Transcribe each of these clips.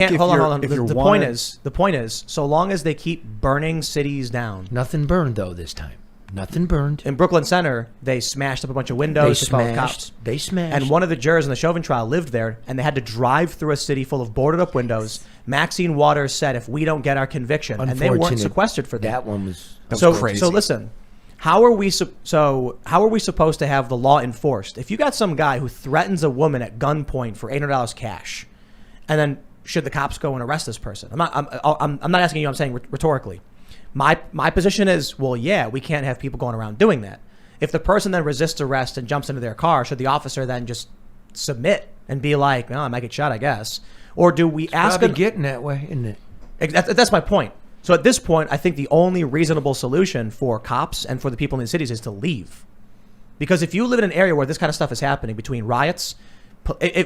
Hold on. The point is, so long as they keep burning cities down. Nothing burned though this time. Nothing burned. In Brooklyn Center, they smashed up a bunch of windows. They smashed. And one of the jurors in the Chauvin trial lived there, and they had to drive through a city full of boarded up windows. Maxine Waters said, "If we don't get our conviction," and they weren't sequestered for that. That one was crazy. So listen, how are we supposed to have the law enforced if you got some guy who threatens a woman at gunpoint for $800 cash, and then should the cops go and arrest this person? I'm not asking you. I'm saying rhetorically. My position is, well, yeah, we can't have people going around doing that. If the person then resists arrest and jumps into their car, should the officer then just submit and be like, "No, I might get shot, I guess"? Or do we ask? Probably getting that way, isn't it? That's my point. So at this point, I think the only reasonable solution for cops and for the people in the cities is to leave. Because if you live in an area where this kind of stuff is happening, between riots,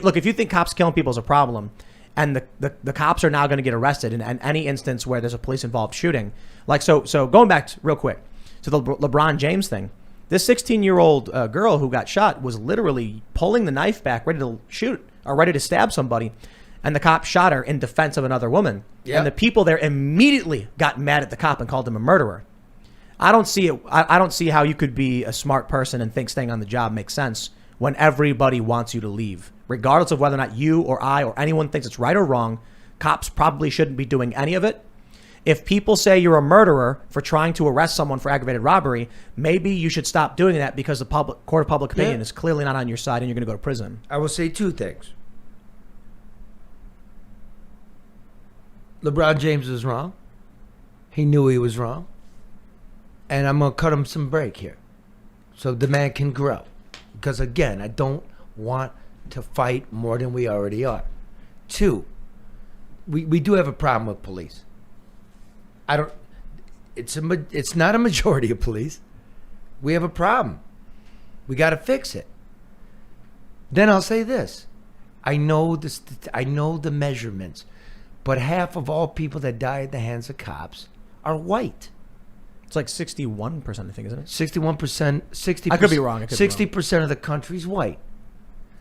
look, if you think cops killing people is a problem, and the cops are now going to get arrested in any instance where there's a police-involved shooting. Like, so going back real quick to the LeBron James thing, this 16-year-old girl who got shot was literally pulling the knife back, ready to shoot or ready to stab somebody, and the cop shot her in defense of another woman. Yep. And the people there immediately got mad at the cop and called him a murderer. I don't see it. I don't see how you could be a smart person and think staying on the job makes sense when everybody wants you to leave. Regardless of whether or not you or I or anyone thinks it's right or wrong, cops probably shouldn't be doing any of it. If people say you're a murderer for trying to arrest someone for aggravated robbery, maybe you should stop doing that because the court of public opinion is clearly not on your side and you're going to go to prison. I will say two things. LeBron James was wrong. He knew he was wrong. And I'm going to cut him some break here so the man can grow. Because, again, I don't want to fight more than we already are. Two, we do have a problem with police. It's not a majority of police. We have a problem. We got to fix it. Then I'll say this. I know the measurements, but half of all people that die at the hands of cops are white. It's like 61%, I think, isn't it? 61%, 60%. I could be wrong. 60% of the country's white.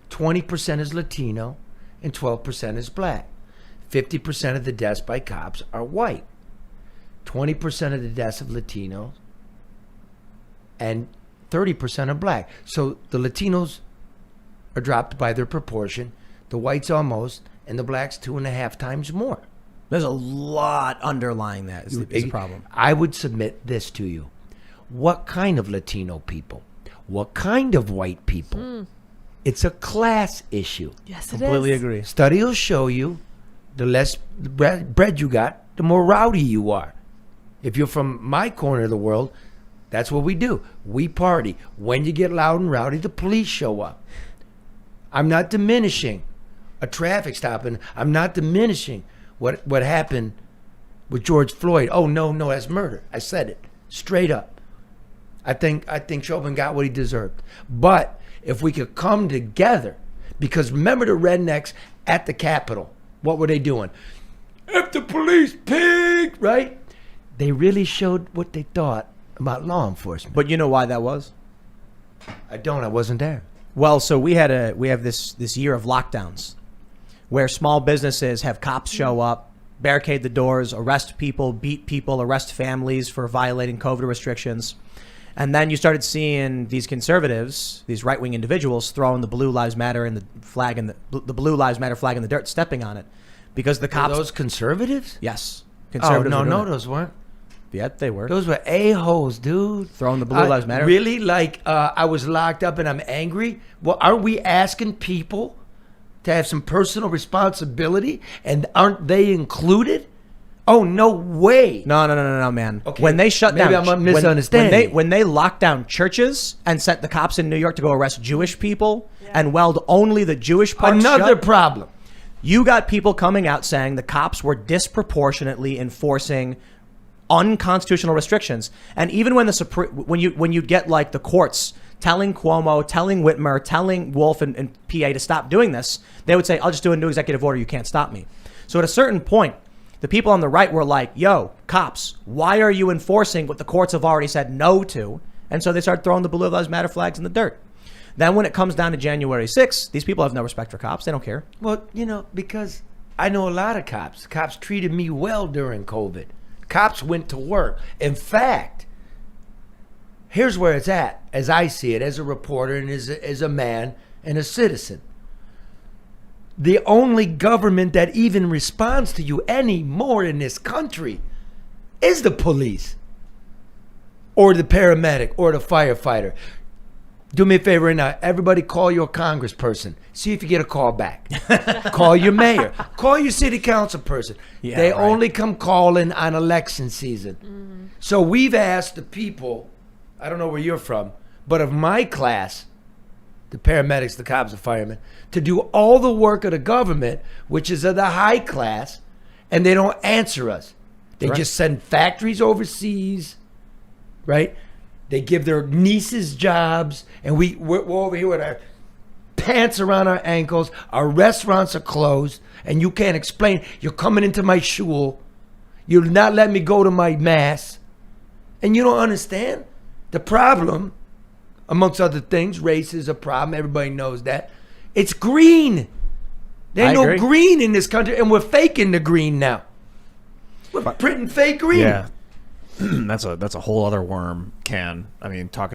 20% is Latino, and 12% is black. 50% of the deaths by cops are white. 20% of the deaths of Latinos, and 30% are black. So the Latinos are dropped by their proportion, the whites almost, and the blacks 2.5 times more. There's a lot underlying that is the problem. I would submit this to you. What kind of Latino people? What kind of white people? It's a class issue. Yes, it is. Completely agree. Study will show you the less bread you got, the more rowdy you are. If you're from my corner of the world, that's what we do. We party. When you get loud and rowdy, the police show up. I'm not diminishing a traffic stop, and I'm not diminishing what happened with George Floyd. Oh, no, that's murder. I said it straight up. I think Chauvin got what he deserved. But if we could come together, because remember the rednecks at the Capitol, what were they doing? If the police pig, right? They really showed what they thought about law enforcement. But you know why that was? I wasn't there. Well, so we have this year of lockdowns where small businesses have cops show up, barricade the doors, arrest people, beat people, arrest families for violating COVID restrictions. And then you started seeing these conservatives, these right-wing individuals, throwing the Blue Lives Matter and the flag and the Blue Lives Matter flag in the dirt, stepping on it, because the cops. Were those conservatives? Yes, conservatives. Oh no, those weren't. Yeah, they were. Those were a-holes, dude. Throwing the Blue Lives Matter. Really? Like I was locked up and I'm angry. Well, aren't we asking people to have some personal responsibility, and aren't they included? Oh, no way. No, man. Okay. When they shut down, maybe I'm misunderstanding. When they locked down churches and sent the cops in New York to go arrest Jewish people and weld only the Jewish parts Another shut, problem. You got people coming out saying the cops were disproportionately enforcing unconstitutional restrictions. And even when when you get like the courts telling Cuomo, telling Whitmer, telling Wolf and PA to stop doing this, they would say, I'll just do a new executive order. You can't stop me. So at a certain point, the people on the right were like, yo, cops, why are you enforcing what the courts have already said no to? And so they started throwing the Blue Lives Matter flags in the dirt. Then when it comes down to January 6th, these people have no respect for cops. They don't care. Well, because I know a lot of cops. Cops treated me well during COVID. Cops went to work. In fact, here's where it's at, as I see it, as a reporter and as a man and a citizen. The only government that even responds to you anymore in this country is the police or the paramedic or the firefighter. Do me a favor right now. Everybody call your congressperson. See if you get a call back. Call your mayor. Call your city council person. Yeah, they right. only come calling on election season. Mm-hmm. So we've asked the people, I don't know where you're from, but of my class, the paramedics, the cops, the firemen, to do all the work of the government, which is of the high class, and they don't answer us. They Right. just send factories overseas, right? They give their nieces jobs, and we're over here with our pants around our ankles. Our restaurants are closed, and you can't explain. You're coming into my shul. You're not letting me go to my mass. And you don't understand. The problem, amongst other things, race is a problem. Everybody knows that. It's green. There ain't I no agree. green in this country, and we're faking the green now. We're printing fake green. Yeah. That's a whole other worm can. I mean, talking